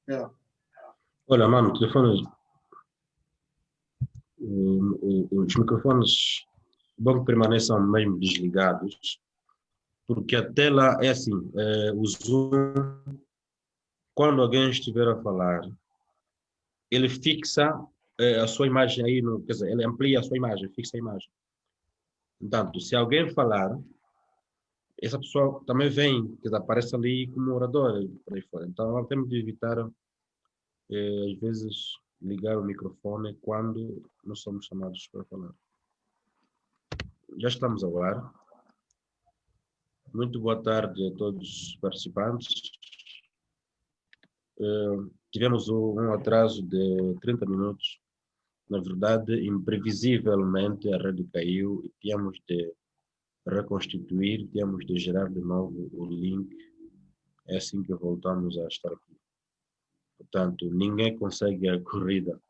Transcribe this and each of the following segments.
Yeah. Olha, mano, os microfones, bom que permaneçam mesmo desligados, porque a tela é assim, o Zoom, quando alguém estiver a falar, ele fixa a sua imagem aí, quer dizer, ele amplia a sua imagem, fixa a imagem. Portanto, se alguém falar, essa pessoa também vem, quer dizer, aparece ali como orador, por aí fora. Então, nós temos de evitar, às vezes, ligar o microfone quando não somos chamados para falar. Já estamos ao ar. Muito boa tarde a todos os participantes. Tivemos um atraso de 30 minutos. Na verdade, imprevisivelmente, a rede caiu e tínhamos de reconstituir, tínhamos de gerar de novo o link. É assim que voltamos a estar aqui. Portanto, ninguém consegue a corrida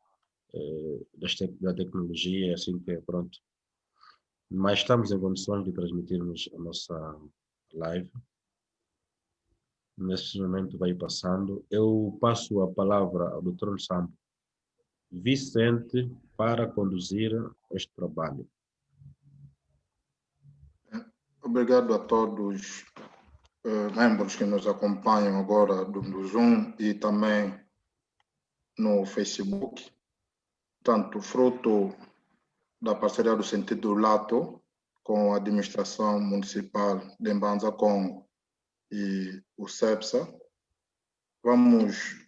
da tecnologia, é assim que pronto. Mas estamos em condições de transmitirmos a nossa live. Nesse momento vai passando. Eu passo a palavra ao Dr. Sampo Vicente para conduzir este trabalho. Obrigado a todos membros que nos acompanham agora do Zoom e também no Facebook. Tanto fruto da parceria do Sentido Lato com a administração municipal de Mbanza Congo e o CEPSA, vamos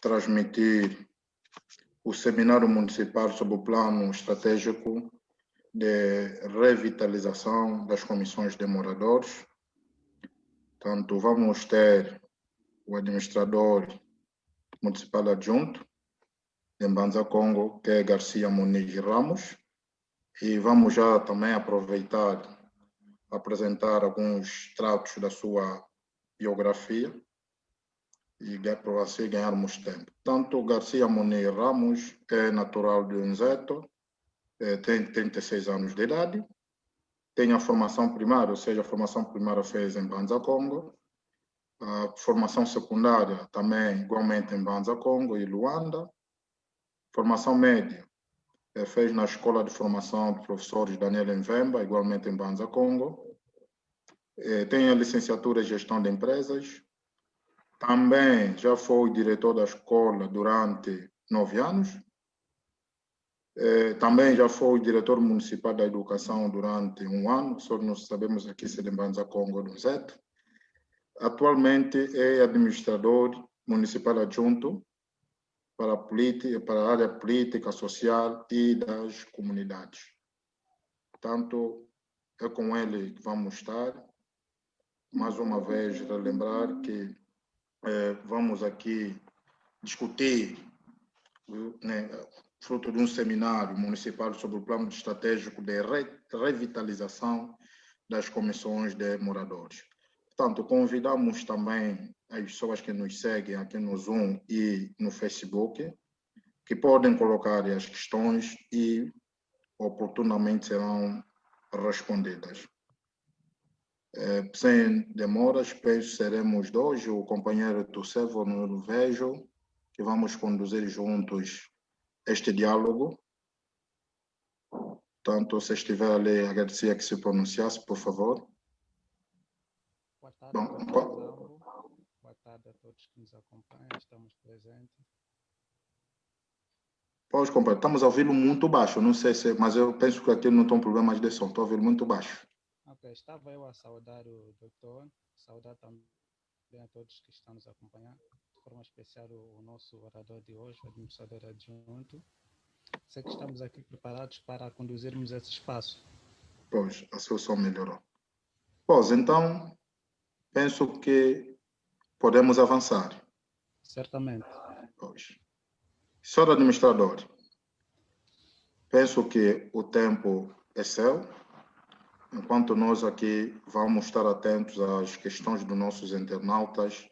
transmitir o seminário municipal sobre o plano estratégico de revitalização das comissões de moradores. Tanto vamos ter o administrador municipal adjunto de Mbanza Congo, que é Garcia Muniz Ramos, e vamos já também aproveitar apresentar alguns traços da sua biografia e para você ganharmos tempo. Tanto Garcia Muniz Ramos é natural de Nzeto, tem 36 anos de idade, tem a formação primária, ou seja, a formação primária fez em Mbanza Congo, a formação secundária também igualmente em Mbanza Congo e Luanda, formação média fez na Escola de Formação de Professores Daniel Mvemba, igualmente em Mbanza Congo, tem a licenciatura em Gestão de Empresas, também já foi diretor da escola durante 9 anos, também já foi diretor municipal da educação durante 1 ano, só nós sabemos aqui se de Mbanza Congo do Zeto. Atualmente é administrador municipal adjunto para a área política, social e das comunidades. Portanto, é com ele que vamos estar. Mais uma vez, relembrar que vamos aqui discutir, né, fruto de um seminário municipal sobre o plano estratégico de revitalização das comissões de moradores. Portanto, convidamos também as pessoas que nos seguem aqui no Zoom e no Facebook, que podem colocar as questões e oportunamente serão respondidas. Sem demoras, penso que seremos dois, o companheiro do Servo, não vejo, que vamos conduzir juntos este diálogo. Portanto, se estiver ali, agradecia que se pronunciasse, por favor. Boa tarde, boa tarde a todos que nos acompanham, estamos presentes. Pode comprar, estamos a ouvi-lo muito baixo, não sei se, mas eu penso que aqui não tem problemas de som, estou a ouvir muito baixo. Ok, estava eu a saudar o doutor, saudar também a todos que estão nos acompanhando, de forma especial o nosso orador de hoje, o administrador adjunto. Sei que estamos aqui preparados para conduzirmos esse espaço. Pois, a sua som melhorou. Pois, então, penso que podemos avançar. Certamente. Pois. Senhor administrador, penso que o tempo é seu, enquanto nós aqui vamos estar atentos às questões dos nossos internautas,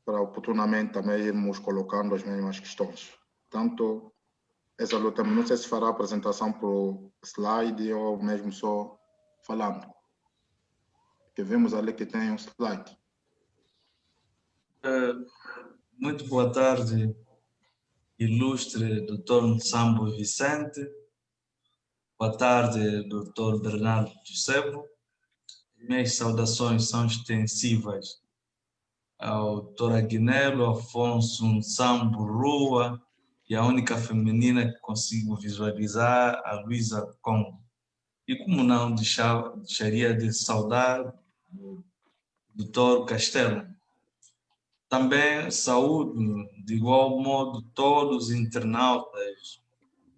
para oportunamente também irmos colocando as mesmas questões. Portanto, essa luta, não sei se fará a apresentação por slide ou mesmo só falando. Porque vemos ali que tem um slide. Muito boa tarde, ilustre Dr. Sambo Vicente. Boa tarde, Dr. Bernardo Josebo. Minhas saudações são extensivas ao Dr. Aguinelo Afonso Sambo Rua e a única feminina que consigo visualizar, a Luísa Congo. E como não deixaria de saudar o Dr. Castelo. Também saúdo, de igual modo, todos os internautas,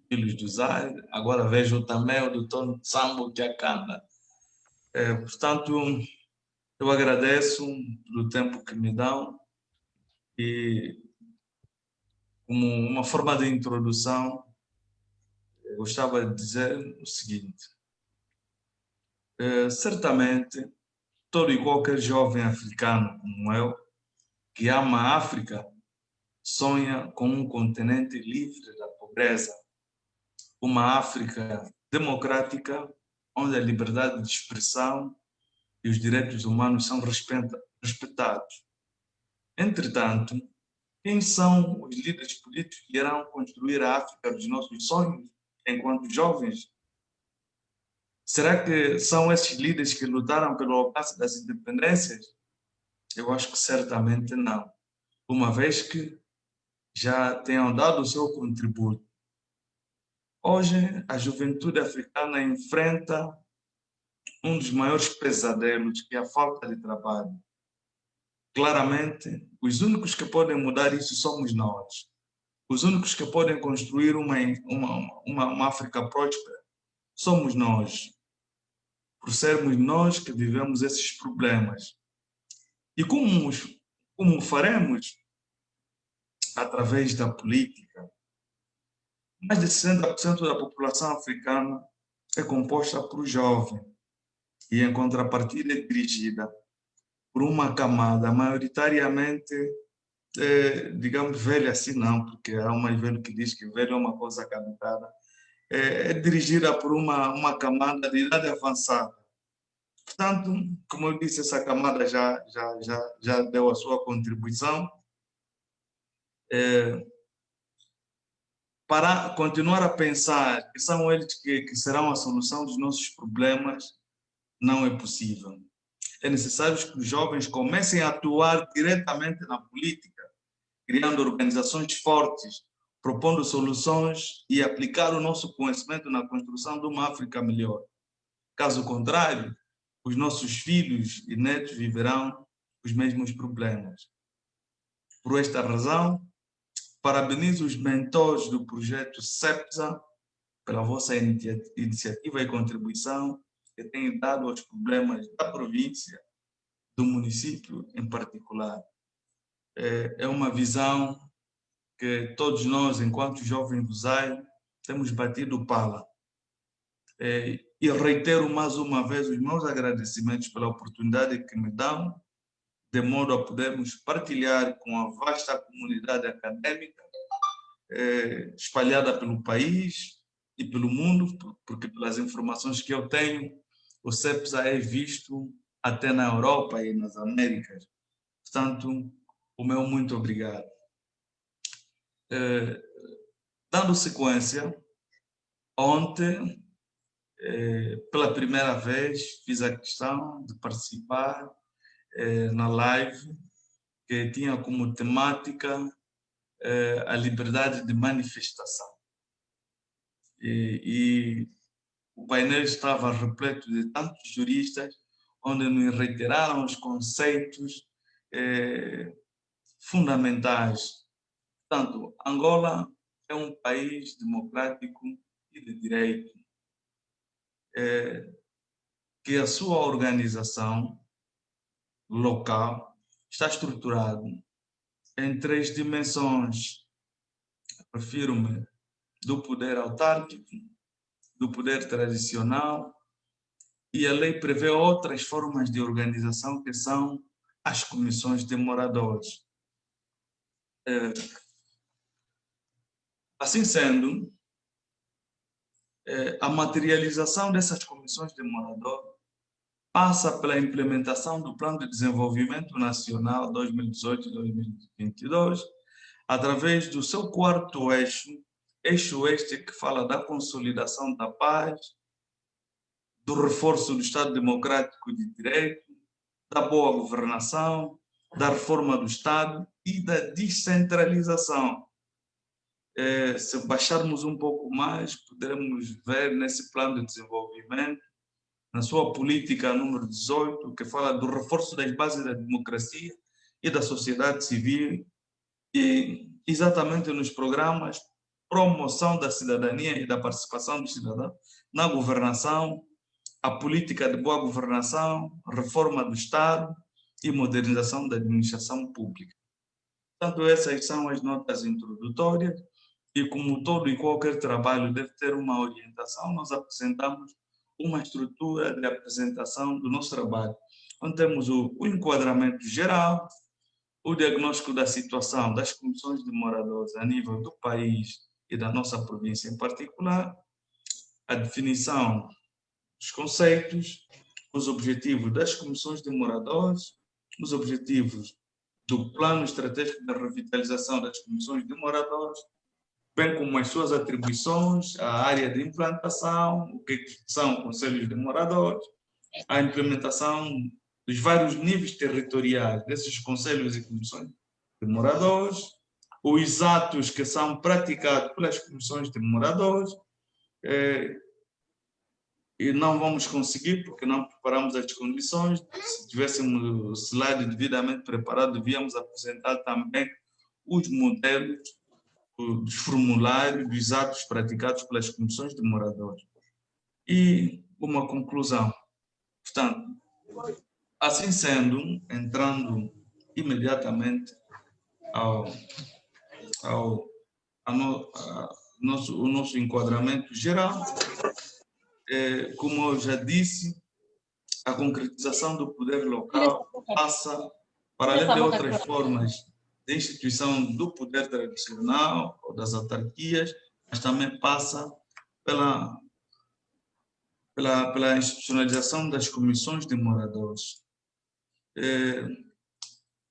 filhos do Zay. Agora vejo também o Dr. Sambo Jacanda. Portanto, eu agradeço pelo tempo que me dão e, como uma forma de introdução, eu gostava de dizer o seguinte. Certamente, todo e qualquer jovem africano como eu, que ama a África, sonha com um continente livre da pobreza, uma África democrática, onde a liberdade de expressão e os direitos humanos são respeitados. Entretanto, quem são os líderes políticos que irão construir a África dos nossos sonhos enquanto jovens? Será que são esses líderes que lutaram pelo alcance das independências? Eu acho que certamente não, uma vez que já tenham dado o seu contributo. Hoje, a juventude africana enfrenta um dos maiores pesadelos, que é a falta de trabalho. Claramente, os únicos que podem mudar isso somos nós. Os únicos que podem construir uma África próspera somos nós, por sermos nós que vivemos esses problemas. E como faremos? Através da política. Mais de 60% da população africana é composta por jovens e, em contrapartida, é dirigida por uma camada maioritariamente, digamos, velha assim não, porque há um mais velho que diz que velho é uma coisa caducada, é dirigida por uma camada de idade avançada. Portanto, como eu disse, essa camada já deu a sua contribuição. Para continuar a pensar que são eles que serão a solução dos nossos problemas, não é possível. É necessário que os jovens comecem a atuar diretamente na política, criando organizações fortes, propondo soluções e aplicar o nosso conhecimento na construção de uma África melhor. Caso contrário, os nossos filhos e netos viverão os mesmos problemas. Por esta razão, parabenizo os mentores do projeto CEPSA pela vossa iniciativa e contribuição que tem dado aos problemas da província, do município em particular. É uma visão que todos nós, enquanto jovens do Zay, temos batido pala. E reitero mais uma vez os meus agradecimentos pela oportunidade que me dão, de modo a podermos partilhar com a vasta comunidade acadêmica espalhada pelo país e pelo mundo, porque pelas informações que eu tenho, o CEPSA é visto até na Europa e nas Américas. Portanto, o meu muito obrigado. Dando sequência, ontem, pela primeira vez, fiz a questão de participar na live que tinha como temática a liberdade de manifestação. E o painel estava repleto de tantos juristas, onde nos reiteraram os conceitos fundamentais. Portanto, Angola é um país democrático e de direito, que a sua organização local está estruturada em 3 dimensões. Refiro-me do poder autárquico, do poder tradicional, e a lei prevê outras formas de organização que são as comissões de moradores. Assim sendo, a materialização dessas comissões de moradores passa pela implementação do Plano de Desenvolvimento Nacional 2018-2022, através do seu quarto eixo este que fala da consolidação da paz, do reforço do Estado Democrático de Direito, da boa governação, da reforma do Estado e da descentralização. Se baixarmos um pouco mais, poderemos ver nesse plano de desenvolvimento, na sua política número 18, que fala do reforço das bases da democracia e da sociedade civil, e exatamente nos programas promoção da cidadania e da participação do cidadão na governação, a política de boa governação, reforma do Estado e modernização da administração pública. Portanto, essas são as notas introdutórias e, como todo e qualquer trabalho deve ter uma orientação, nós apresentamos uma estrutura de apresentação do nosso trabalho, onde temos o enquadramento geral, o diagnóstico da situação das comissões de moradores a nível do país e da nossa província em particular, a definição dos conceitos, os objetivos das comissões de moradores, os objetivos do plano estratégico da revitalização das comissões de moradores, bem como as suas atribuições, a área de implantação, o que são conselhos de moradores, a implementação dos vários níveis territoriais desses conselhos e comissões de moradores, os atos que são praticados pelas comissões de moradores, e não vamos conseguir porque não preparamos as condições. Se tivéssemos o slide devidamente preparado, devíamos apresentar também os modelos dos formulários, dos atos praticados pelas comissões de moradores. E uma conclusão. Portanto, assim sendo, entrando imediatamente ao nosso enquadramento geral, como eu já disse, a concretização do poder local passa, para além de outras formas de instituição do poder tradicional ou das autarquias, mas também passa pela institucionalização das comissões de moradores.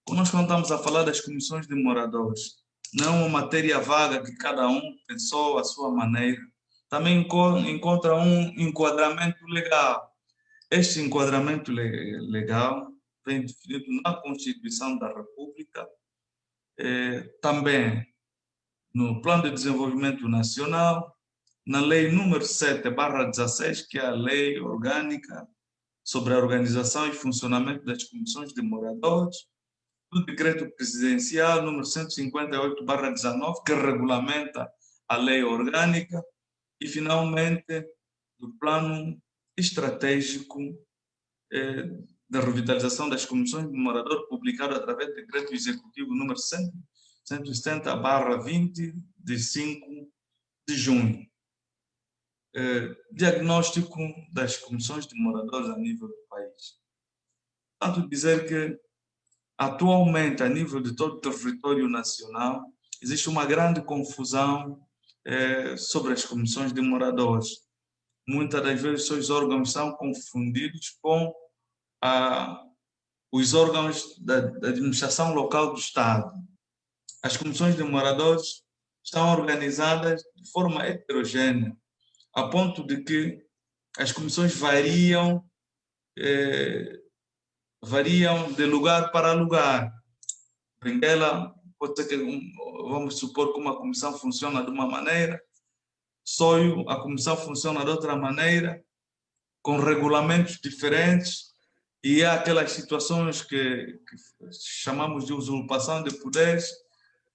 Quando nós estamos a falar das comissões de moradores, não é uma matéria vaga que cada um pensou à sua maneira, também encontra um enquadramento legal. Este enquadramento legal vem definido na Constituição da República, também no Plano de Desenvolvimento Nacional, na Lei número 7/16, que é a Lei Orgânica sobre a Organização e Funcionamento das Comissões de Moradores, do Decreto Presidencial número 158/19, que regulamenta a Lei Orgânica, e, finalmente, do Plano Estratégico da Revitalização das Comissões de Morador, publicado através do Decreto Executivo número 170/20, de 5 de junho. Diagnóstico das comissões de moradores a nível do país. Tanto dizer que, atualmente, a nível de todo o território nacional, existe uma grande confusão sobre as comissões de moradores. Muitas das vezes, seus órgãos são confundidos com os órgãos da administração local do Estado. As comissões de moradores estão organizadas de forma heterogênea, a ponto de que as comissões variam de lugar para lugar. Benguela, pode ser que, vamos supor que uma comissão funciona de uma maneira, Soio, a comissão funciona de outra maneira, com regulamentos diferentes, e há aquelas situações que chamamos de usurpação de poderes,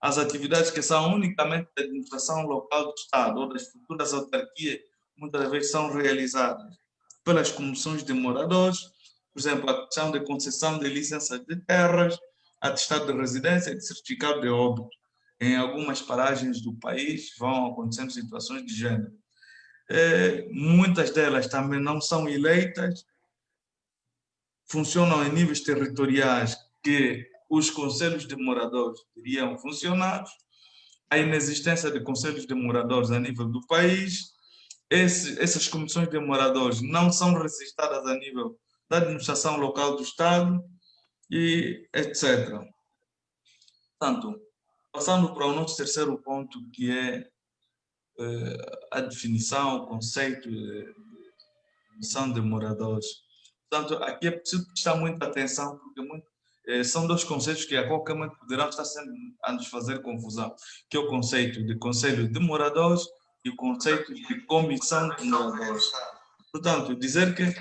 as atividades que são unicamente da administração local do Estado ou das futuras autarquias, muitas vezes são realizadas pelas comissões de moradores, por exemplo, a questão de concessão de licenças de terras, atestado de residência e de certificado de óbito. Em algumas paragens do país vão acontecendo situações de gênero. Muitas delas também não são eleitas, funcionam em níveis territoriais que os conselhos de moradores teriam funcionado, a inexistência de conselhos de moradores a nível do país, essas comissões de moradores não são registradas a nível da administração local do Estado e etc. Portanto, passando para o nosso terceiro ponto, que é a definição, o conceito de definição de moradores. Portanto, aqui é preciso prestar muita atenção, porque são dois conceitos que a qualquer momento poderão estar sendo a nos fazer confusão, que é o conceito de conselho de moradores e o conceito de comissão de moradores. Portanto, dizer que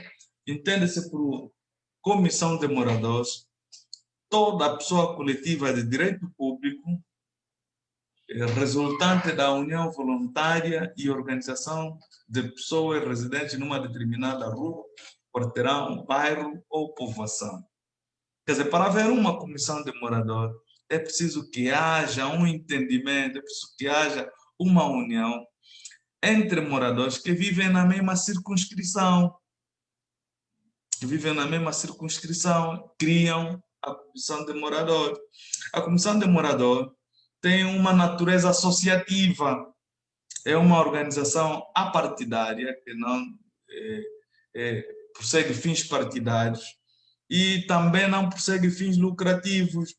entende-se por comissão de moradores toda pessoa coletiva de direito público resultante da união voluntária e organização de pessoas residentes numa determinada rua, quarteirão, bairro ou povoação. Quer dizer, para haver uma comissão de morador, é preciso que haja um entendimento, é preciso que haja uma união entre moradores que vivem na mesma circunscrição, criam a comissão de morador. A comissão de morador tem uma natureza associativa, é uma organização apartidária que não persegue fins partidários e também não persegue fins lucrativos,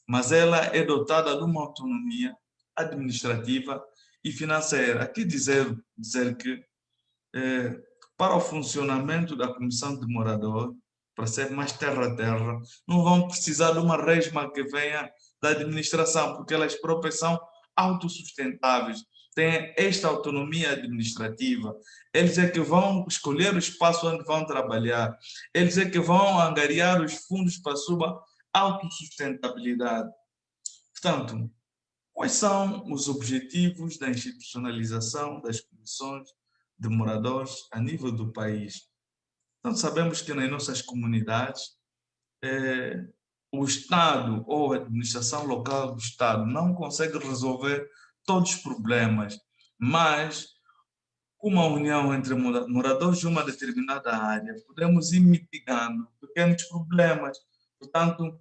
mas ela é dotada de uma autonomia administrativa e financeira. Aqui dizer que para o funcionamento da comissão de morador, para ser mais terra a terra, não vão precisar de uma resma que venha da administração, porque elas próprias são autossustentáveis, têm esta autonomia administrativa. Eles é que vão escolher o espaço onde vão trabalhar, eles é que vão angariar os fundos para a sua autossustentabilidade. Portanto, quais são os objetivos da institucionalização das comissões de moradores a nível do país? Então, sabemos que nas nossas comunidades, o Estado ou a administração local do Estado não consegue resolver todos os problemas, mas com uma união entre moradores de uma determinada área, podemos ir mitigando pequenos problemas. Portanto,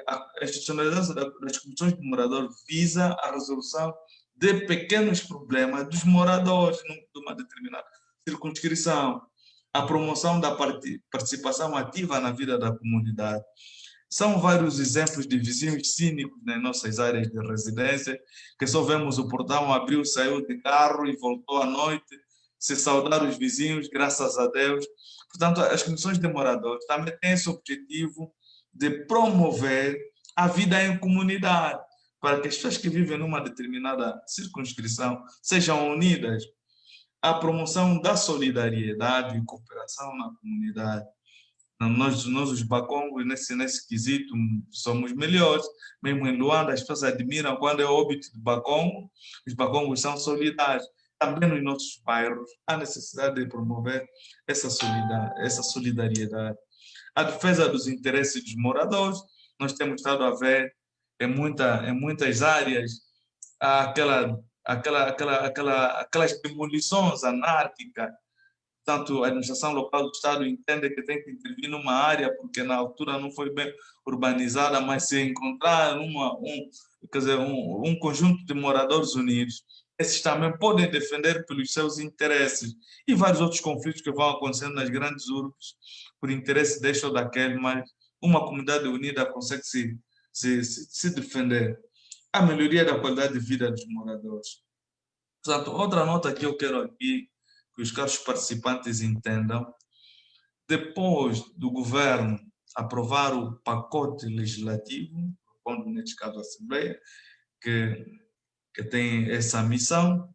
a institucionalização das comissões de moradores visa a resolução de pequenos problemas dos moradores de uma determinada circunscrição, a promoção da participação ativa na vida da comunidade. São vários exemplos de vizinhos cínicos nas nossas áreas de residência, que só vemos o portão abriu, saiu de carro e voltou à noite, se saudar os vizinhos, graças a Deus. Portanto, as comissões de moradores também têm esse objetivo de promover a vida em comunidade, para que as pessoas que vivem numa determinada circunscrição sejam unidas. A promoção da solidariedade e cooperação na comunidade. Nós os Bakongos, nesse quesito, somos melhores. Mesmo em Luanda, as pessoas admiram quando é óbito de Bakongo. Os Bakongos são solidários. Também nos nossos bairros, há necessidade de promover essa solidariedade. A defesa dos interesses dos moradores, nós temos estado a ver em muitas áreas aquelas demolições anárquicas. Tanto a administração local do Estado entende que tem que intervir numa área porque na altura não foi bem urbanizada, mas se encontrar um conjunto de moradores unidos, esses também podem defender pelos seus interesses e vários outros conflitos que vão acontecendo nas grandes urbes por interesse deste ou daquele, mas uma comunidade unida consegue se defender. A melhoria da qualidade de vida dos moradores. Portanto, outra nota que eu quero aqui que os caros participantes entendam, depois do governo aprovar o pacote legislativo, neste caso a Assembleia, que tem essa missão,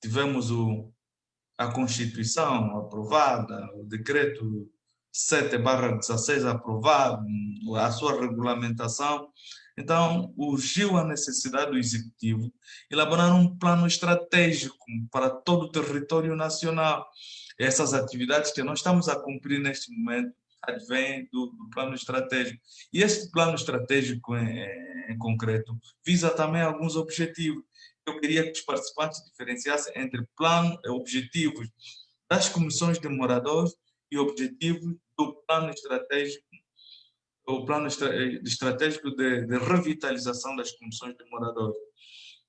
tivemos a Constituição aprovada, o decreto 7/16 aprovado, a sua regulamentação. Então, urgiu a necessidade do Executivo elaborar um plano estratégico para todo o território nacional. Essas atividades que nós estamos a cumprir neste momento advêm do plano estratégico. E esse plano estratégico, em concreto, visa também alguns objetivos. Eu queria que os participantes diferenciassem entre objetivos das comissões de moradores e objetivos do plano estratégico, o plano estratégico de revitalização das comissões de moradores.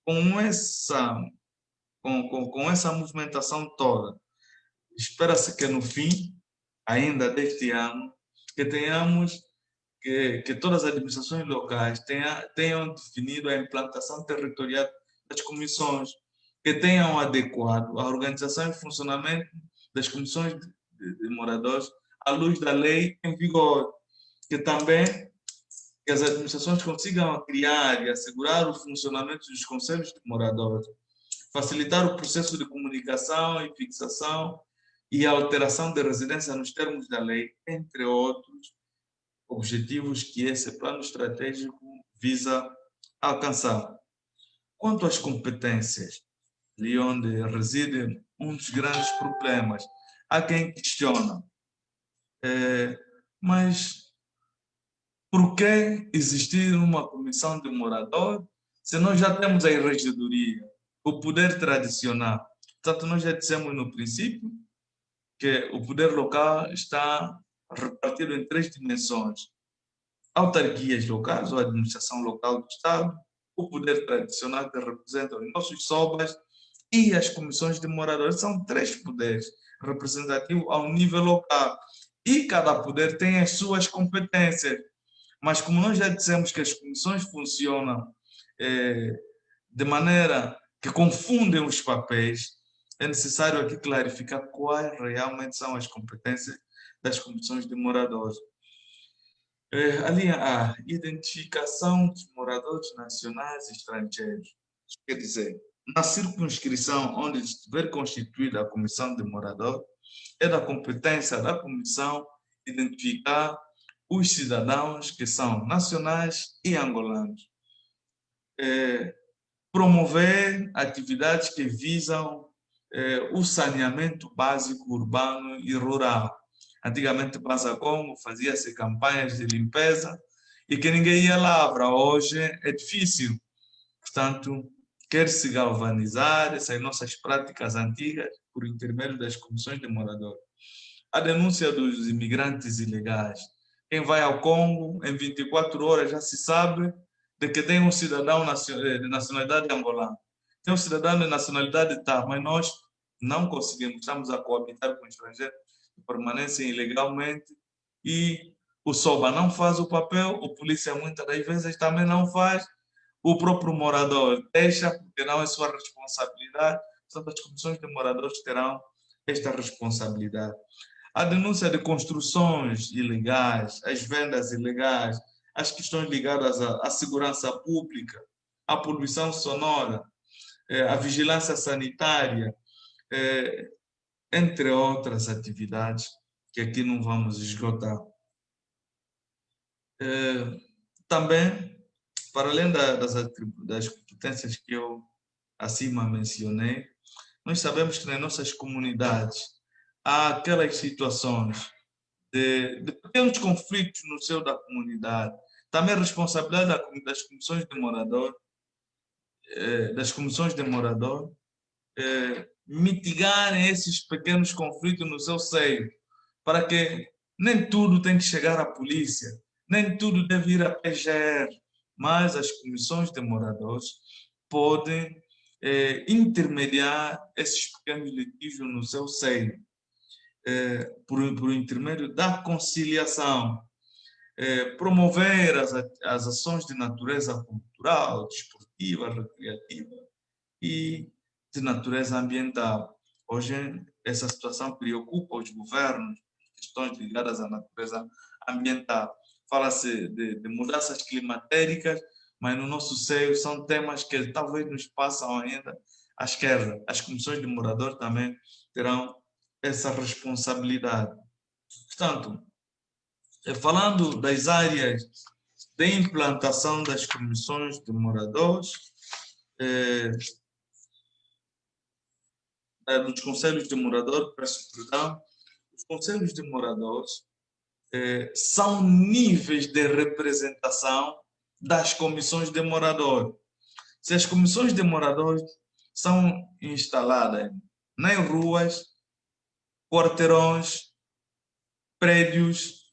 Com essa movimentação toda, espera-se que no fim ainda deste ano, que tenhamos que todas as administrações locais tenham definido a implantação territorial das comissões, que tenham adequado a organização e funcionamento das comissões de moradores à luz da lei em vigor, que também que as administrações consigam criar e assegurar o funcionamento dos conselhos de moradores, facilitar o processo de comunicação e fixação e alteração de residência nos termos da lei, entre outros objetivos que esse plano estratégico visa alcançar. Quanto às competências, ali onde reside um dos grandes problemas, há quem questiona, mas por que existir uma comissão de morador se nós já temos a regedoria, o poder tradicional? Portanto, nós já dissemos no princípio que o poder local está repartido em 3 dimensões: autarquias locais, ou administração local do Estado, o poder tradicional que representa os nossos sobas e as comissões de moradores. São 3 poderes representativos ao nível local e cada poder tem as suas competências. Mas como nós já dissemos que as comissões funcionam de maneira que confundem os papéis, é necessário aqui clarificar quais realmente são as competências das comissões de moradores. A linha A, identificação dos moradores nacionais e estrangeiros. Quer dizer, na circunscrição onde estiver constituída a comissão de morador, é da competência da comissão identificar os cidadãos que são nacionais e angolanos. Promover atividades que visam o saneamento básico urbano e rural. Antigamente, Passa Congo fazia-se campanhas de limpeza e que ninguém ia lavrar. Hoje é difícil. Portanto, quer-se galvanizar essas nossas práticas antigas por intermédio das comissões de moradores. A denúncia dos imigrantes ilegais. Quem vai ao Congo, em 24 horas já se sabe de que tem um cidadão de nacionalidade angolana. Tem um cidadão de nacionalidade tal, mas nós não conseguimos. Estamos a coabitar com estrangeiros que permanecem ilegalmente e o SOBA não faz o papel, o polícia muitas das vezes também não faz, o próprio morador deixa, porque não é sua responsabilidade. Portanto, as comissões de moradores terão esta responsabilidade. A denúncia de construções ilegais, as vendas ilegais, as questões ligadas à segurança pública, à poluição sonora, à vigilância sanitária, entre outras atividades que aqui não vamos esgotar. Também, para além das competências que eu acima mencionei, nós sabemos que nas nossas comunidades há aquelas situações de pequenos conflitos no seio da comunidade. Também a responsabilidade das comissões de morador, mitigarem esses pequenos conflitos no seu seio, para que nem tudo tem que chegar à polícia, nem tudo deve ir à PGR, mas as comissões de moradores podem intermediar esses pequenos litígios no seu seio, por intermédio da conciliação, promover as ações de natureza cultural, desportiva, recreativa e de natureza ambiental. Hoje, essa situação preocupa os governos, questões ligadas à natureza ambiental. Fala-se de mudanças climatéricas, mas no nosso seio são temas que talvez nos passam ainda à esquerda. As comissões de moradores também terão essa responsabilidade. Portanto, falando das áreas de implantação das comissões de moradores, dos conselhos de moradores, peço perdão, os conselhos de moradores são níveis de representação das comissões de moradores. Se as comissões de moradores são instaladas nas ruas, quarteirões, prédios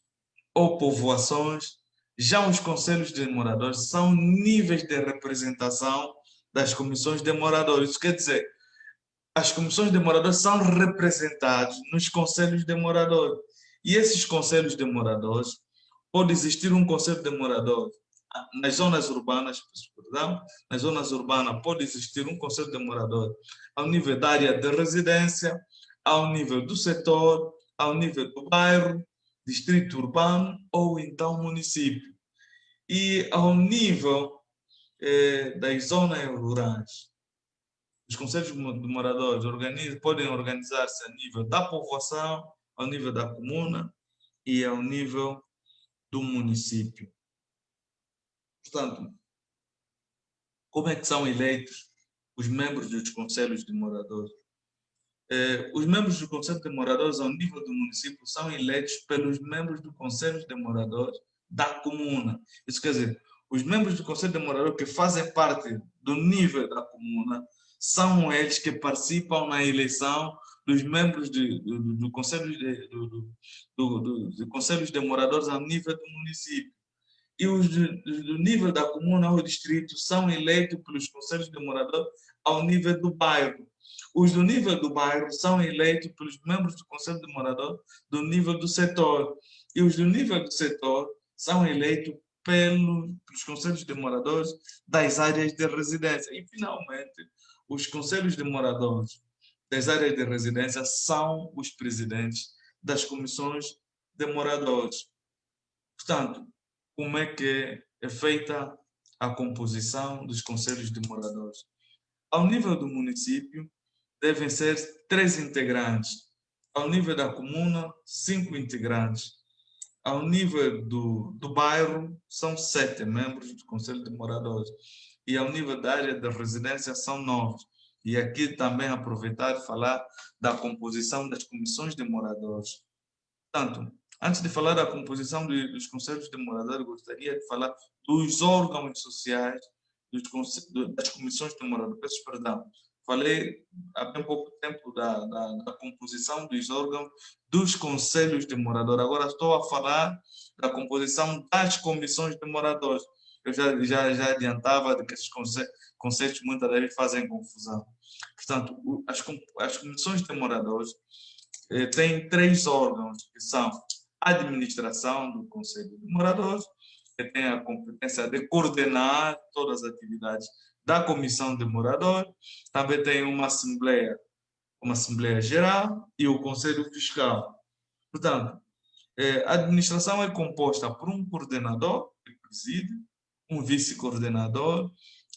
ou povoações, já os conselhos de moradores são níveis de representação das comissões de moradores. Isso quer dizer, as comissões de moradores são representadas nos conselhos de moradores E esses conselhos de moradores, pode existir um conselho de moradores nas zonas urbanas, perdão, nas zonas urbanas pode existir um conselho de moradores ao nível da área de residência, ao nível do setor, ao nível do bairro, distrito urbano ou então município. E ao nível das zonas rurais, os conselhos de moradores podem organizar-se a nível da povoação, ao nível da comuna e ao nível do município. Portanto, como é que são eleitos os membros dos conselhos de moradores? Os membros do conselho de moradores ao nível do município são eleitos pelos membros do conselho de moradores da comuna. Isso quer dizer, os membros do conselho de moradores que fazem parte do nível da comuna são eles que participam na eleição dos membros do conselho de conselhos de moradores ao nível do município. E os do nível da comuna ou distrito são eleitos pelos conselhos de moradores ao nível do bairro. Os do nível do bairro são eleitos pelos membros do conselho de moradores do nível do setor. E os do nível do setor são eleitos pelos conselhos de moradores das áreas de residência. E, finalmente, os conselhos de moradores das áreas de residência são os presidentes das comissões de moradores. Portanto, como é que é feita a composição dos conselhos de moradores? Ao nível do município, devem ser 3 integrantes. Ao nível da comuna, 5 integrantes. Ao nível do bairro, são 7 membros do conselho de moradores. E ao nível da área de residência, são 9. E aqui também aproveitar e falar da composição das comissões de moradores. Portanto, antes de falar da composição dos conselhos de moradores, gostaria de falar dos órgãos sociais das comissões de moradores. Peço perdão. Falei há bem pouco tempo da composição dos órgãos dos conselhos de moradores. Agora estou a falar da composição das comissões de moradores. Eu já adiantava de que esses conceitos muitas vezes fazem confusão. Portanto, as comissões de moradores têm 3 órgãos, que são a administração do Conselho de Moradores, que tem a competência de coordenar todas as atividades da Comissão de Moradores, também tem uma Assembleia Geral e o Conselho Fiscal. Portanto, a administração é composta por um coordenador, que preside, um vice-coordenador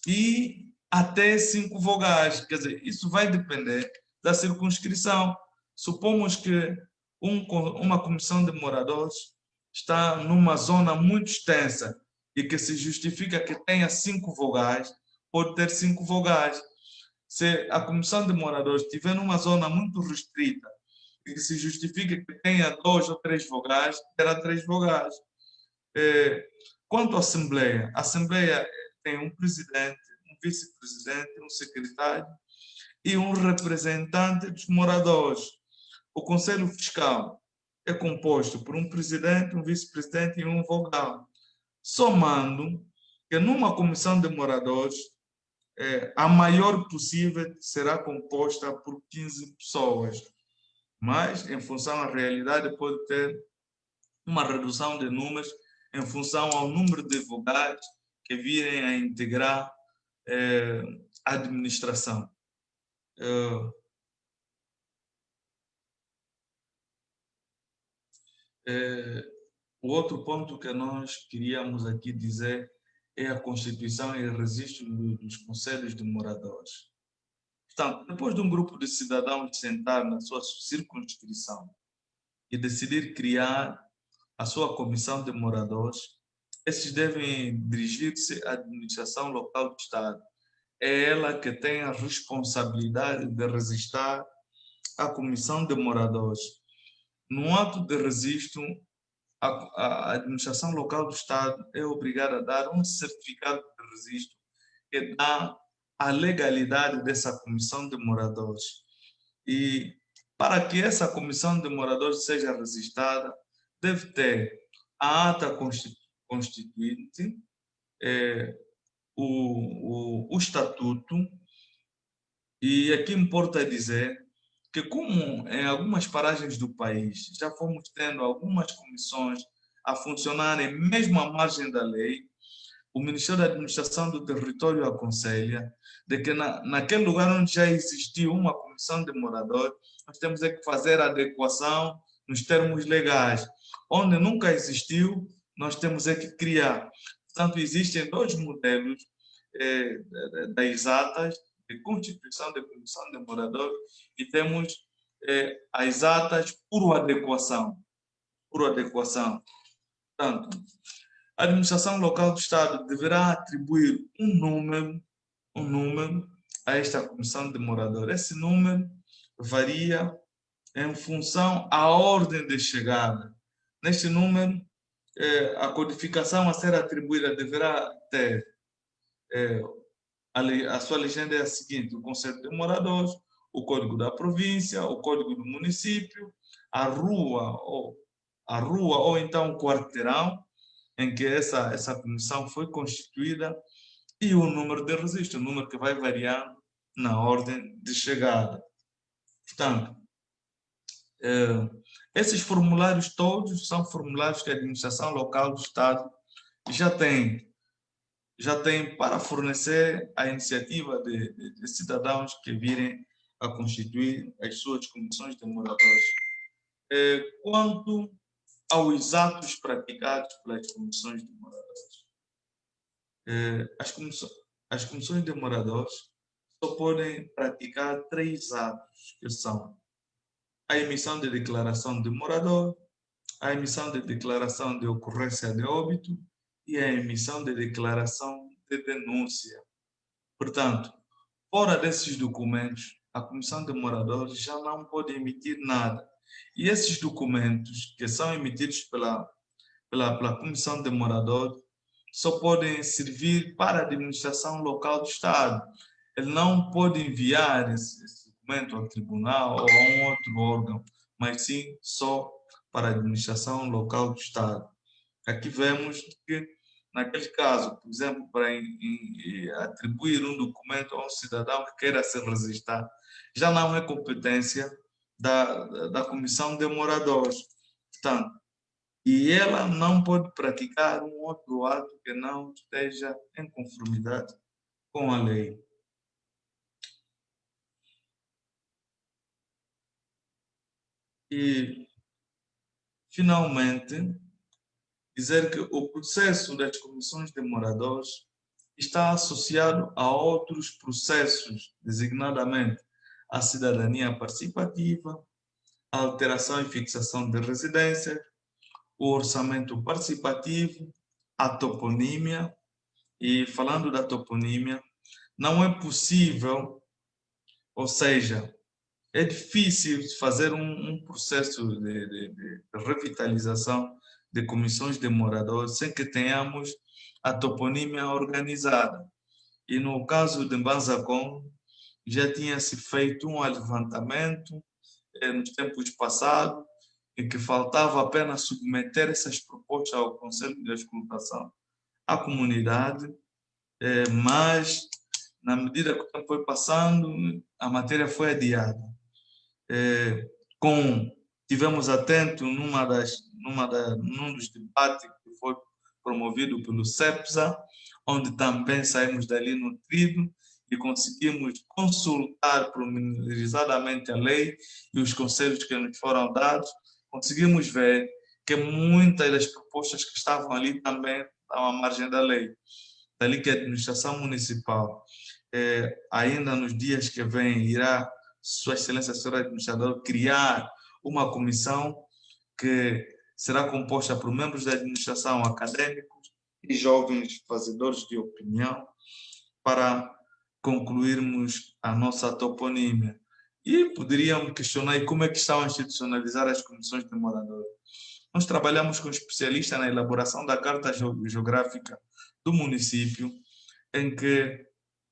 e até 5 vogais. Quer dizer, isso vai depender da circunscrição. Supomos que uma comissão de moradores está numa zona muito extensa e que se justifica que tenha 5 vogais, pode ter 5 vogais. Se a comissão de moradores estiver numa zona muito restrita e que se justifica que tenha 2 ou 3 vogais, terá 3 vogais. Quanto à Assembleia, a Assembleia tem um presidente, um vice-presidente, um secretário e um representante dos moradores. O Conselho Fiscal é composto por um presidente, um vice-presidente e um vogal. Somando que numa comissão de moradores, a maior possível será composta por 15 pessoas. Mas, em função da realidade, pode ter uma redução de números em função ao número de vogais que virem a integrar a administração. O outro ponto que nós queríamos aqui dizer é a constituição e registro dos conselhos de moradores. Portanto, depois de um grupo de cidadãos sentar na sua circunscrição e decidir criar a sua comissão de moradores, esses devem dirigir-se à administração local do Estado. É ela que tem a responsabilidade de registrar a comissão de moradores. No ato de registro, a administração local do Estado é obrigada a dar um certificado de registro que dá a legalidade dessa comissão de moradores. E para que essa comissão de moradores seja registrada, deve ter a ata constituinte, o estatuto, e aqui importa dizer que como em algumas paragens do país já fomos tendo algumas comissões a funcionarem mesmo à margem da lei, o Ministério da Administração do Território aconselha de que naquele lugar onde já existiu uma comissão de moradores, nós temos é que fazer a adequação nos termos legais. Onde nunca existiu, nós temos é que criar. Portanto, existem dois modelos das atas de constituição de comissão de moradores e temos as atas por adequação. Portanto, a administração local do Estado deverá atribuir um número a esta comissão de moradores. Esse número varia em função à ordem de chegada. Neste número, a codificação a ser atribuída deverá ter a sua legenda é a seguinte: o conceito de moradores, o código da província, o código do município, a rua ou então o quarteirão em que essa comissão foi constituída e o número de registro, o número que vai variando na ordem de chegada. Portanto, esses formulários todos são formulários que a administração local do Estado já tem para fornecer a iniciativa de cidadãos que virem a constituir as suas comissões de moradores. Quanto aos atos praticados pelas comissões de moradores, as comissões de moradores só podem praticar 3 atos, que são a emissão de declaração de morador, a emissão de declaração de ocorrência de óbito e a emissão de declaração de denúncia. Portanto, fora desses documentos, a comissão de moradores já não pode emitir nada. E esses documentos que são emitidos pela comissão de moradores só podem servir para a administração local do Estado. Ele não pode enviar esse documento ao tribunal ou a um outro órgão, mas sim só para a administração local do Estado. Aqui vemos que, naquele caso, por exemplo, para atribuir um documento a um cidadão que queira se registrar, já não é competência da comissão de moradores. Portanto, e ela não pode praticar um outro ato que não esteja em conformidade com a lei. E, finalmente, dizer que o processo das comissões de moradores está associado a outros processos, designadamente a cidadania participativa, a alteração e fixação de residência, o orçamento participativo, a toponímia. E falando da toponímia, não é possível, ou seja, é difícil fazer um processo de revitalização de comissões de moradores sem que tenhamos a toponímia organizada. E no caso de Mbanzacon, já tinha-se feito um levantamento nos tempos passados, em que faltava apenas submeter essas propostas ao Conselho de Escutação, à comunidade, mas, na medida que o tempo foi passando, a matéria foi adiada. Tivemos atento num dos debates que foi promovido pelo CEPSA, onde também saímos dali nutridos e conseguimos consultar pormenorizadamente a lei e os conselhos que nos foram dados. Conseguimos ver que muitas das propostas que estavam ali também estavam à margem da lei. Dali que a administração municipal, ainda nos dias que vêm, irá, Sua Excelência, Senhora Administradora, criar uma comissão que será composta por membros da administração, acadêmicos e jovens fazedores de opinião, para concluirmos a nossa toponímia. E poderiam questionar como é que estão a institucionalizar as comissões de moradores. Nós trabalhamos com especialistas na elaboração da carta geográfica do município, em que,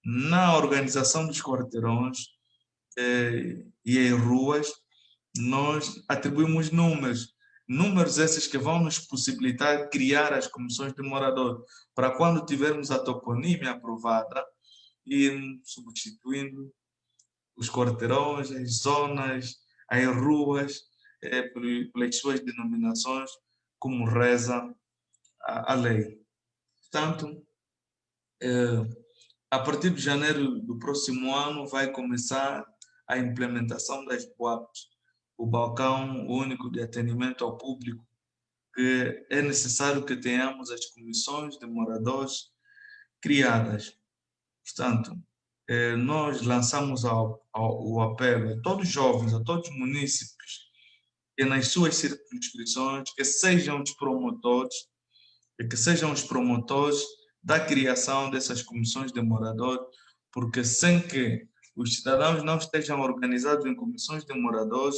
na organização dos quarteirões e em ruas, nós atribuímos números esses que vão nos possibilitar criar as comissões de moradores, para quando tivermos a toponímia aprovada, ir substituindo os quarteirões, as zonas, as ruas, pelas suas denominações, como reza a lei. Portanto, a partir de janeiro do próximo ano vai começar a implementação das BUAPs, o Balcão Único de Atendimento ao Público, que é necessário que tenhamos as comissões de moradores criadas. Portanto, nós lançamos o apelo a todos os jovens, a todos os munícipes, que nas suas circunscrições, que sejam os promotores da criação dessas comissões de moradores, porque sem que os cidadãos não estejam organizados em comissões de moradores,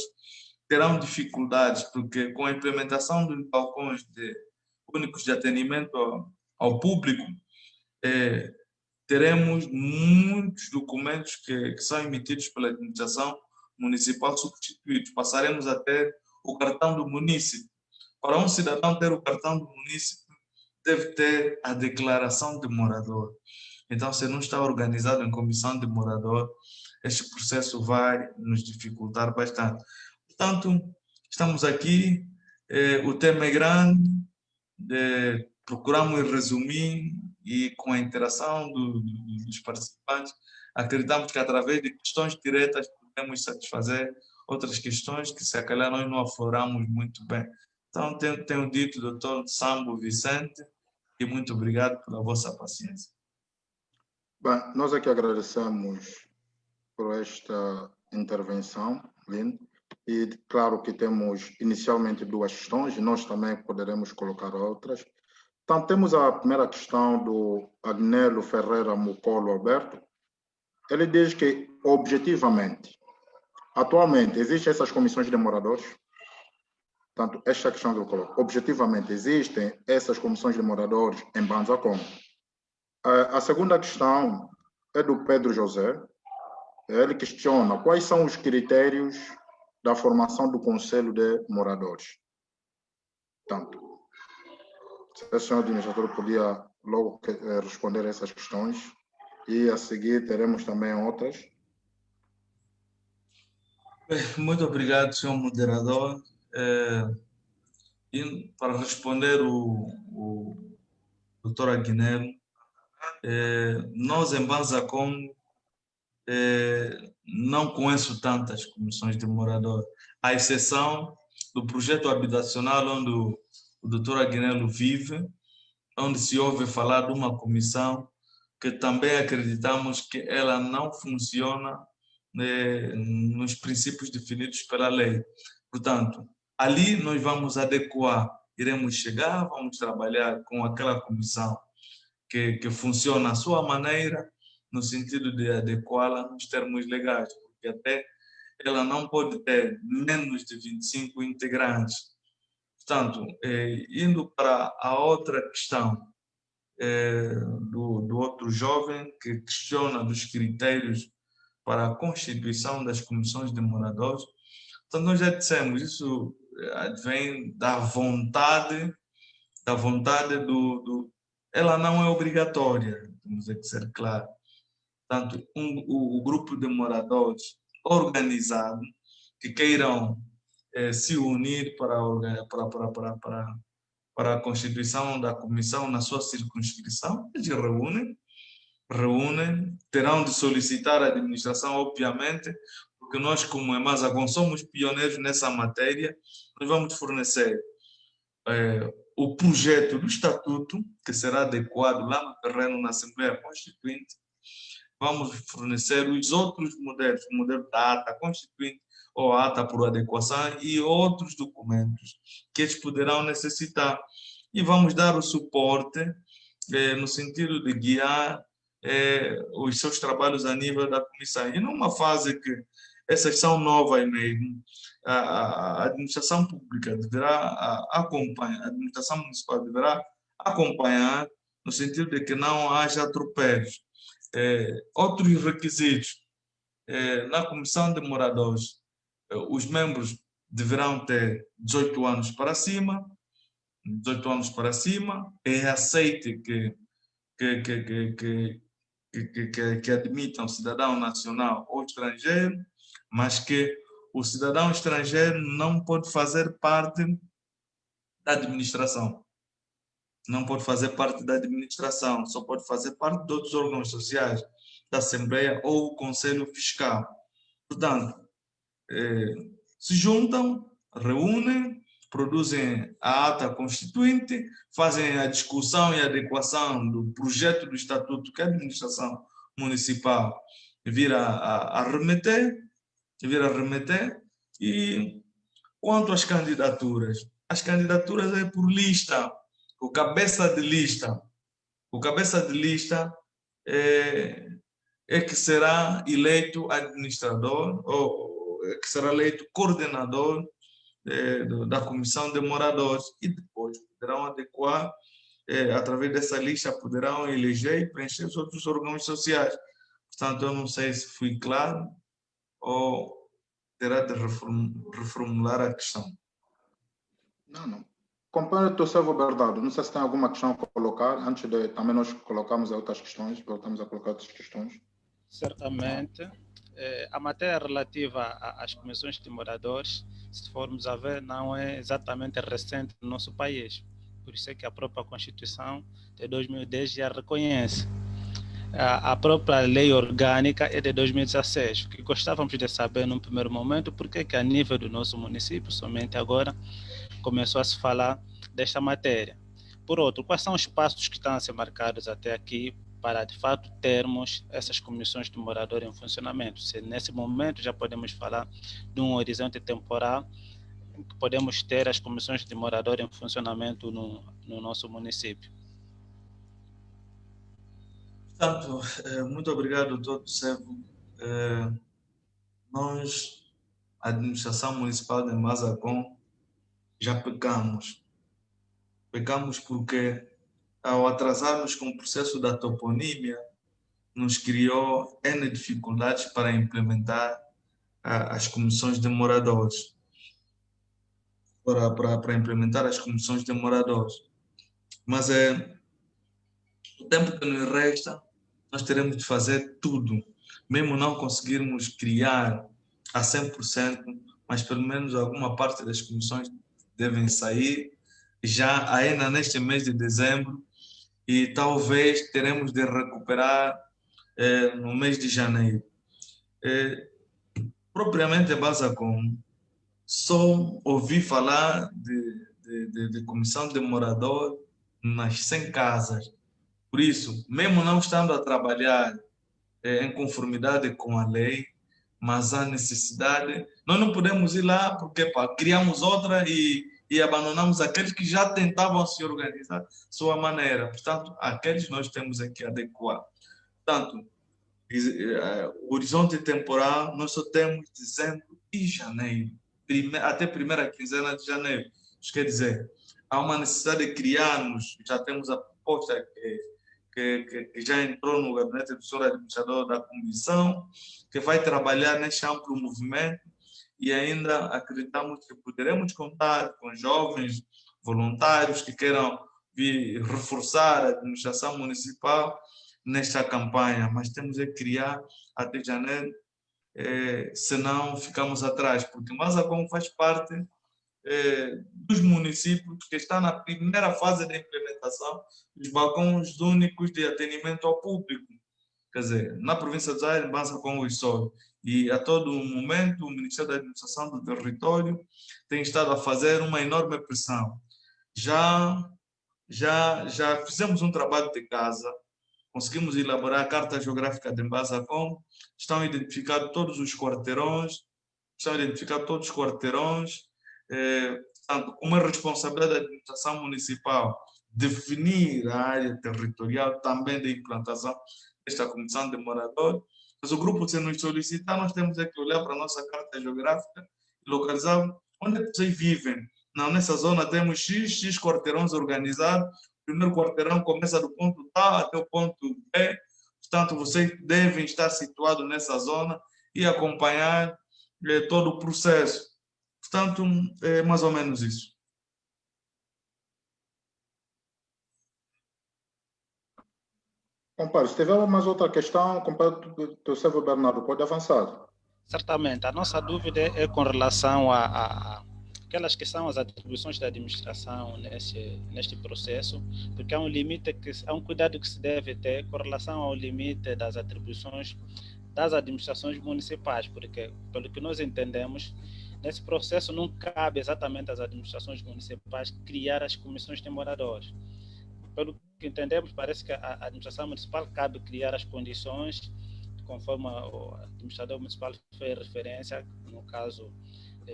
terão dificuldades, porque com a implementação dos balcões únicos de atendimento ao público, teremos muitos documentos que são emitidos pela administração municipal substituídos. Passaremos a ter o cartão do munícipe. Para um cidadão ter o cartão do munícipe, deve ter a declaração de morador. Então, se não está organizado em comissão de morador, este processo vai nos dificultar bastante. Portanto, estamos aqui, o tema é grande, procuramos resumir e com a interação dos participantes, acreditamos que através de questões diretas podemos satisfazer outras questões que se calhar nós não afloramos muito bem. Então, tenho dito, doutor Sambo Vicente, e muito obrigado pela vossa paciência. Bem, nós aqui agradecemos por esta intervenção, Lino, e claro que temos inicialmente 2 questões, e nós também poderemos colocar outras. Então, temos a primeira questão do Agnello Ferreira Mucolo Alberto. Ele diz que, objetivamente, atualmente, existem essas comissões de moradores? Portanto, esta questão que eu coloco, objetivamente, existem essas comissões de moradores em Banzacom? A segunda questão é do Pedro José. Ele questiona quais são os critérios da formação do Conselho de Moradores. Portanto, se o senhor administrador podia logo responder a essas questões, e a seguir teremos também outras. Muito obrigado, senhor moderador. E para responder o doutor Agnello, nós em Banzacom não conheço tantas comissões de morador, à exceção do projeto habitacional onde o doutor Agnello vive, onde se ouve falar de uma comissão que também acreditamos que ela não funciona nos princípios definidos pela lei. Portanto, ali nós vamos adequar, iremos chegar, vamos trabalhar com aquela comissão que funciona à sua maneira, no sentido de adequá-la nos termos legais, porque até ela não pode ter menos de 25 integrantes. Portanto, indo para a outra questão do outro jovem que questiona dos critérios para a constituição das comissões de moradores, então nós já dissemos, isso advém da vontade ela não é obrigatória, temos que ser claro. Portanto, o grupo de moradores organizado que queiram se unir para a constituição da comissão na sua circunscrição, eles reúnem, terão de solicitar à administração, obviamente, porque nós, como Emazacom, somos pioneiros nessa matéria, nós vamos fornecer o projeto do estatuto, que será adequado lá no terreno na Assembleia Constituinte, vamos fornecer os outros modelos, o modelo da ata constituinte ou ata por adequação e outros documentos que eles poderão necessitar. E vamos dar o suporte no sentido de guiar os seus trabalhos a nível da comissão. E numa fase que essas são novas mesmo, a administração pública deverá acompanhar, a administração municipal deverá acompanhar no sentido de que não haja atropelos. Outros requisitos, na comissão de moradores, os membros deverão ter 18 anos para cima, é aceite que que admitam cidadão nacional ou estrangeiro, mas que o cidadão estrangeiro não pode fazer parte da administração. Não pode fazer parte da administração, só pode fazer parte de outros órgãos sociais, da Assembleia ou o Conselho Fiscal. Portanto, se juntam, reúnem, produzem a ata constituinte, fazem a discussão e adequação do projeto do estatuto que a administração municipal vir a remeter, e quanto às candidaturas, as candidaturas é por lista, o cabeça de lista é que será eleito administrador ou que será eleito coordenador da comissão de moradores e depois poderão adequar, através dessa lista, poderão eleger e preencher os outros órgãos sociais. Portanto, eu não sei se fui claro ou terá de reformular a questão. Não. Companheiro Tossevo Bernardo, não sei se tem alguma questão a colocar, antes de também nós colocarmos outras questões, voltamos a colocar outras questões. Certamente. A matéria relativa às comissões de moradores, se formos a ver, não é exatamente recente no nosso país. Por isso é que a própria Constituição de 2010 já reconhece. A própria lei orgânica é de 2016. O que gostávamos de saber num primeiro momento, porque que a nível do nosso município, somente agora, começou a se falar desta matéria. Por outro, quais são os passos que estão a ser marcados até aqui para, de fato, termos essas comissões de morador em funcionamento? Se nesse momento já podemos falar de um horizonte temporal em que podemos ter as comissões de morador em funcionamento no nosso município. Portanto, muito obrigado, doutor Sevo. Nós, a administração municipal de Mazagão, já pecamos. Pecamos porque, ao atrasarmos com o processo da toponímia, nos criou N dificuldades para implementar as comissões de moradores. Para implementar as comissões de moradores. Mas o tempo que nos resta, nós teremos de fazer tudo. Mesmo não conseguirmos criar a 100%, mas pelo menos alguma parte das comissões devem sair já ainda neste mês de dezembro, e talvez teremos de recuperar no mês de janeiro. Propriamente em Basacom, só ouvi falar de comissão de morador nas 100 casas. Por isso, mesmo não estando a trabalhar em conformidade com a lei, mas há necessidade, nós não podemos ir lá porque criamos outra e abandonamos aqueles que já tentavam se organizar de sua maneira. Portanto, aqueles nós temos que adequar. Portanto, o horizonte temporal, nós só temos dezembro e janeiro, até a primeira quinzena de janeiro. Isso quer dizer, há uma necessidade de criarmos, já temos a proposta que já entrou no gabinete do senhor administrador da comissão, que vai trabalhar neste amplo movimento, e ainda acreditamos que poderemos contar com jovens voluntários que queiram vir reforçar a administração municipal nesta campanha, mas temos que criar até janeiro, senão ficamos atrás, porque Mazagão faz parte dos municípios que está na primeira fase da implementação dos balcões únicos de atendimento ao público. Quer dizer, na província de Zaire, Mazagão e Sol. E a todo momento o Ministério da Administração do Território tem estado a fazer uma enorme pressão. Já fizemos um trabalho de casa, conseguimos elaborar a carta geográfica de Mazagão, estão identificados todos os quarteirões, como é responsabilidade da administração municipal definir a área territorial também da implantação desta comissão de moradores. Mas o grupo, se nos solicitar, nós temos que olhar para a nossa carta geográfica e localizar onde é que vocês vivem. Não, nessa zona temos X quarteirões organizados. O primeiro quarteirão começa do ponto A até o ponto B. Portanto, vocês devem estar situados nessa zona e acompanhar todo o processo. Portanto, é mais ou menos isso. Compadre, se tiver mais outra questão, compadre, o servo Bernardo pode avançar. Certamente, a nossa dúvida é com relação a aquelas que são as atribuições da administração neste processo, porque há um limite, há um cuidado que se deve ter com relação ao limite das atribuições das administrações municipais, porque, pelo que nós entendemos, nesse processo não cabe exatamente às administrações municipais criar as comissões de moradores. Pelo que entendemos, parece que a administração municipal cabe criar as condições, conforme o administrador municipal fez referência, no caso,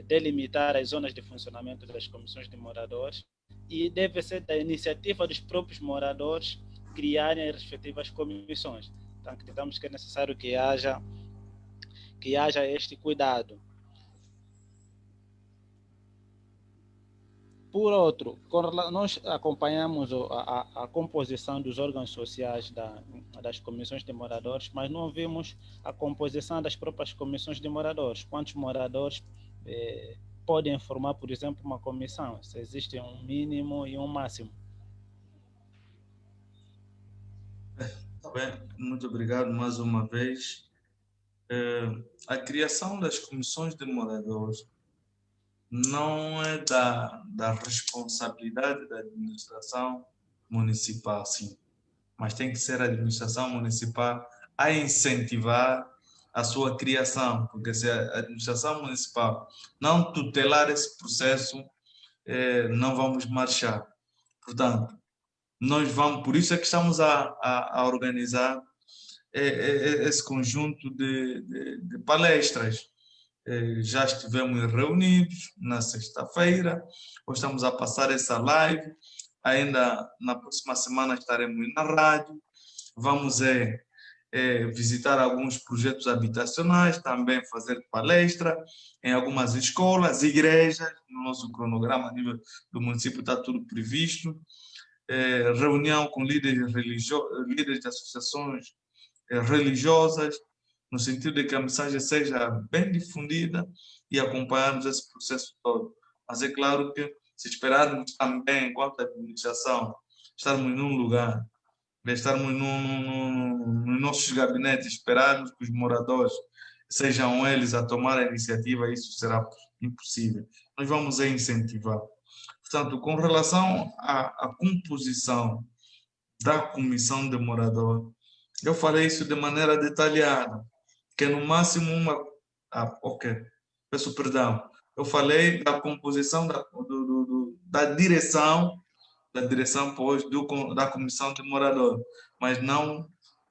delimitar as zonas de funcionamento das comissões de moradores, e deve ser da iniciativa dos próprios moradores criarem as respectivas comissões. Então, acreditamos que é necessário que haja este cuidado. Por outro, nós acompanhamos a composição dos órgãos sociais das comissões de moradores, mas não vimos a composição das próprias comissões de moradores. Quantos moradores podem formar, por exemplo, uma comissão? Se existe um mínimo e um máximo. Tá bem, muito obrigado mais uma vez. A criação das comissões de moradores não é da responsabilidade da administração municipal, sim, mas tem que ser a administração municipal a incentivar a sua criação, porque se a administração municipal não tutelar esse processo, não vamos marchar. Portanto, nós vamos, por isso é que estamos a organizar esse conjunto de palestras. Já estivemos reunidos na sexta-feira, hoje estamos a passar essa live, ainda na próxima semana estaremos na rádio, vamos visitar alguns projetos habitacionais, também fazer palestra em algumas escolas, igrejas, no nosso cronograma a nível do município está tudo previsto, reunião com líderes de associações religiosas, no sentido de que a mensagem seja bem difundida e acompanharmos esse processo todo. Mas é claro que se esperarmos também, enquanto administração, estarmos num lugar, estarmos nos nossos gabinetes, esperarmos que os moradores sejam eles a tomar a iniciativa, isso será impossível. Nós vamos incentivar. Portanto, com relação à composição da comissão de morador, eu falei isso de maneira detalhada, que no máximo uma... peço perdão. Eu falei da composição da direção da comissão de morador, mas não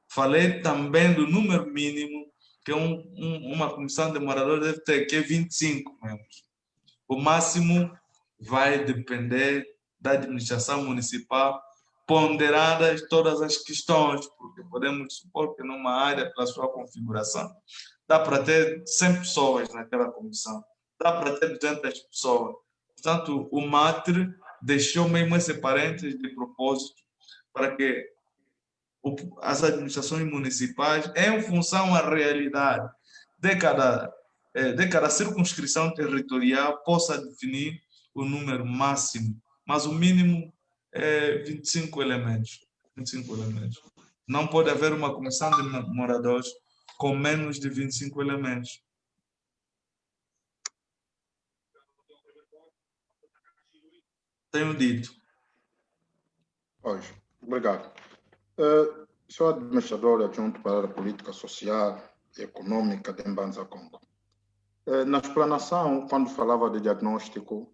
falei também do número mínimo que uma comissão de morador deve ter, que é 25 membros. O máximo vai depender da administração municipal, ponderadas todas as questões, porque podemos supor que numa área, pela sua configuração, dá para ter 100 pessoas naquela comissão, dá para ter 200 pessoas. Portanto, o MATRE deixou mesmo esse parênteses de propósito para que as administrações municipais, em função à realidade de cada circunscrição territorial, possa definir o número máximo, mas o mínimo é 25 elementos. 25 elementos. Não pode haver uma comissão de moradores com menos de 25 elementos. Tenho dito. Hoje. Obrigado. Sou administrador adjunto para a política social e econômica de Mbanza Congo. Na explanação, quando falava de diagnóstico,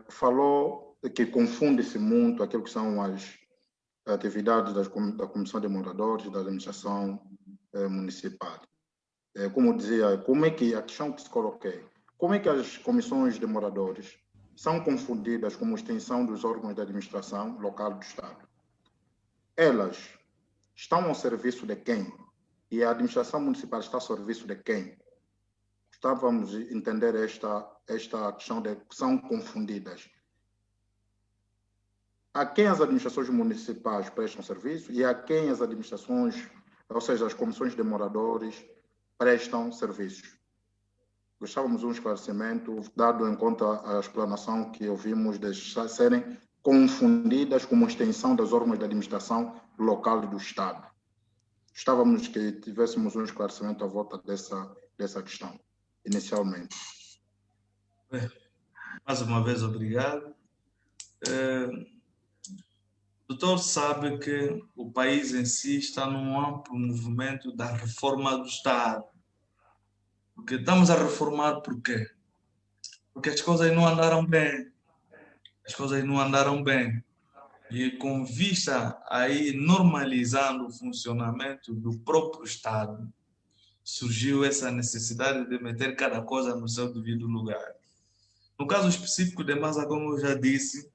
falou que confunde-se muito aquilo que são as atividades da Comissão de Moradores e da administração municipal. Como dizia, como é que a questão que se coloquei, como é que as comissões de moradores são confundidas como extensão dos órgãos de administração local do Estado? Elas estão ao serviço de quem? E a administração municipal está ao serviço de quem? Estávamos a entender esta questão de que são confundidas. A quem as administrações municipais prestam serviço e a quem as administrações, ou seja, as comissões de moradores, prestam serviços. Gostávamos de um esclarecimento, dado em conta a explanação que ouvimos de serem confundidas como extensão das órgãos de administração local do Estado. Gostávamos que tivéssemos um esclarecimento à volta dessa questão, inicialmente. Mais uma vez, obrigado. O doutor sabe que o país em si está num amplo movimento da reforma do Estado. Porque estamos a reformar por quê? Porque as coisas não andaram bem. As coisas não andaram bem. E com vista aí normalizando o funcionamento do próprio Estado, surgiu essa necessidade de meter cada coisa no seu devido lugar. No caso específico de Masa, como eu já disse,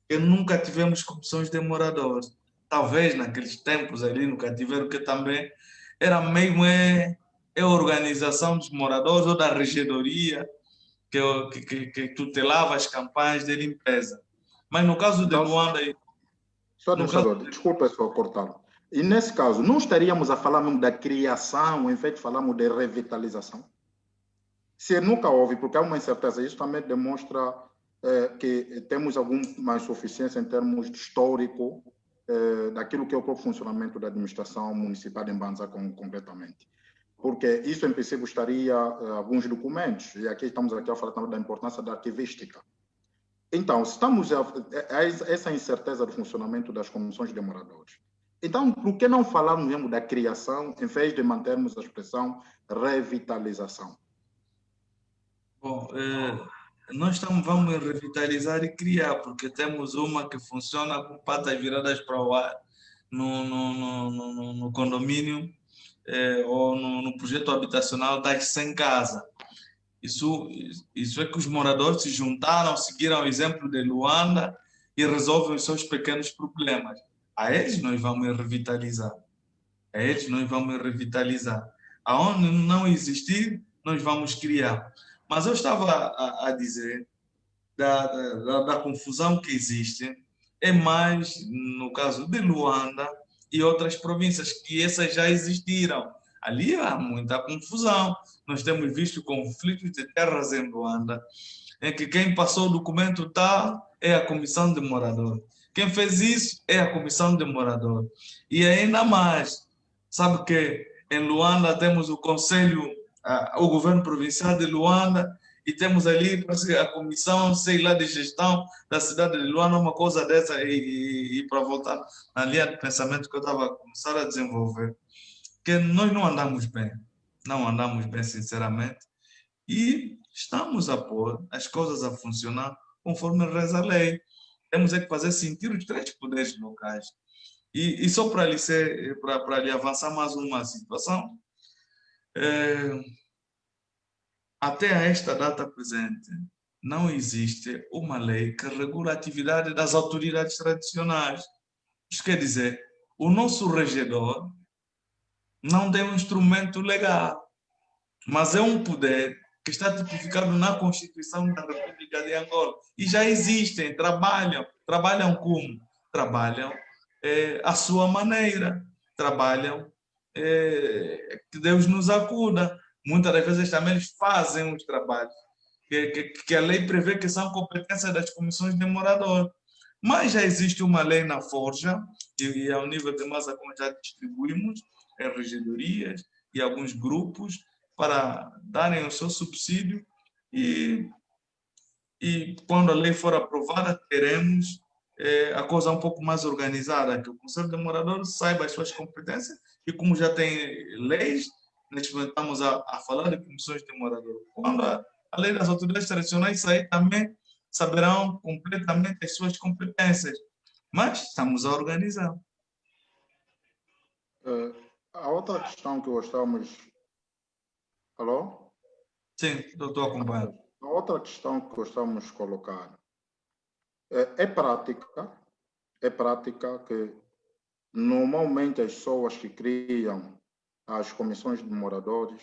que nunca tivemos comissões de moradores. Talvez naqueles tempos ali nunca tiveram, que também era mesmo a organização dos moradores ou da regedoria que tutelava as campanhas de limpeza. Mas no caso de Luanda... Só administrador, desculpa só cortá-lo. E nesse caso, não estaríamos a falar mesmo da criação, em vez de falarmos de revitalização? Se nunca houve, porque há uma incerteza, isso também demonstra que temos alguma insuficiência em termos de histórico daquilo que é o próprio funcionamento da administração municipal em Mbanza concretamente. Porque isso, em princípio, estaria alguns documentos, e aqui estamos a falar também da importância da arquivística. Então, estamos a essa incerteza do funcionamento das comissões de moradores. Então, por que não falarmos mesmo da criação, em vez de mantermos a expressão revitalização? Bom, nós vamos revitalizar e criar, porque temos uma que funciona com patas viradas para o ar no condomínio ou no projeto habitacional das 100 casas. Isso é que os moradores se juntaram, seguiram o exemplo de Luanda e resolvem os seus pequenos problemas. A eles nós vamos revitalizar. A eles nós vamos revitalizar. Aonde não existir, nós vamos criar. Mas eu estava a dizer da confusão que existe, é mais no caso de Luanda e outras províncias, que essas já existiram. Ali há muita confusão. Nós temos visto conflitos de terras em Luanda, em que quem passou o documento tal é a comissão de morador. Quem fez isso é a comissão de morador. E ainda mais, sabe que em Luanda temos o conselho, o governo provincial de Luanda, e temos ali a comissão, sei lá, de gestão da cidade de Luanda, uma coisa dessa, e para voltar na linha de pensamento que eu estava a começar a desenvolver, que nós não andamos bem, sinceramente, e estamos a pôr as coisas a funcionar conforme reza a lei. Temos é que fazer sentir os 3 poderes locais. E só para lhe avançar mais uma situação, até a esta data presente, não existe uma lei que regula a atividade das autoridades tradicionais. Isso quer dizer, o nosso regedor não tem um instrumento legal, mas é um poder que está tipificado na Constituição da República de Angola. E já existem, trabalham como? Trabalham à sua maneira, trabalham que Deus nos acuda. Muitas das vezes também eles fazem os trabalhos que a lei prevê que são competências das comissões de morador. Mas já existe uma lei na forja, e ao nível de massa, como já distribuímos, em regedorias e alguns grupos, para darem o seu subsídio, e quando a lei for aprovada, teremos a coisa um pouco mais organizada, que o Conselho de Moradores saiba as suas competências, e como já tem leis, nós estamos a falar de comissões de moradores. Quando a lei das autoridades tradicionais sair, também saberão completamente as suas competências, mas estamos a organizar. A outra questão que gostamos... Alô? Sim, estou acompanhando. A outra questão que gostamos de colocar é prática que normalmente as pessoas que criam as comissões de moradores